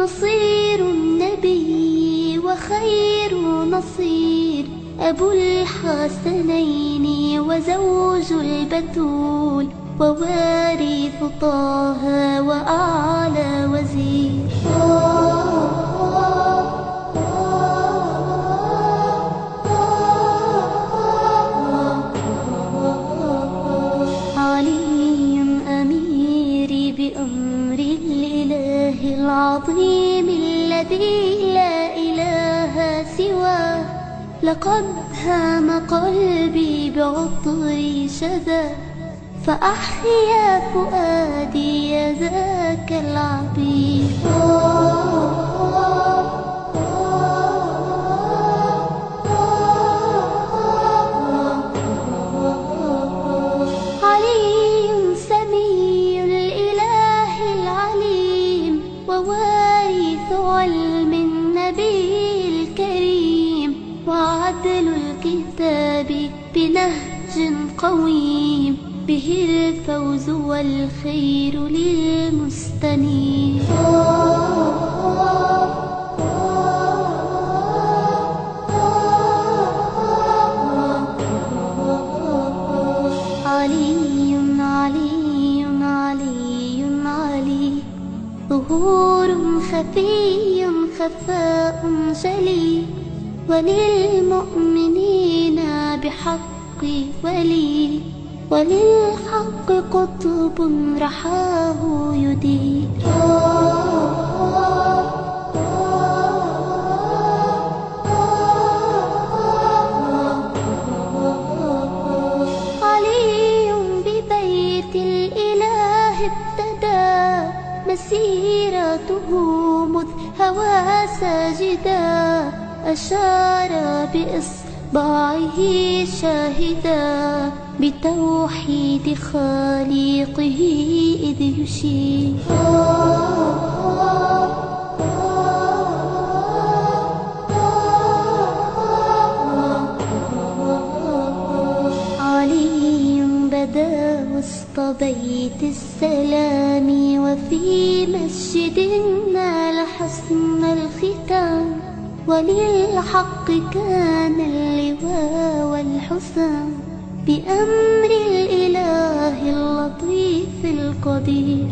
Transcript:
نصير النبي وخير نصير، أبو الحسنين وزوج البتول، ووارث طه وأعلى وزير. علي أميري بأمر الإله العظيم الذي لا إله سواه، لقد هام قلبي بعطر شذا، فأحيا فؤادي يا ذاك العبير. علي سمي الإله العليم، ووارث علم النبي الكريم، وعدل الكتاب بنهج قويم، به الفوز والخير للمستنير. علي علي علي علي، ظهور خفي خفاء جلي، وللمؤمنين بحق ولي، وللحق قطب رحاه يدير. علي ببيت الإله ابتدى، مسيرته مذ هوى ساجدا، أشار بإصبعه شاهدا بتوحيد خالقه إذ يشير. علي بدا وسط بيت السلام، وفي مسجد نال حسن الختام، وللحق كان اللواء والحسام، بأمر الإله اللطيف القدير.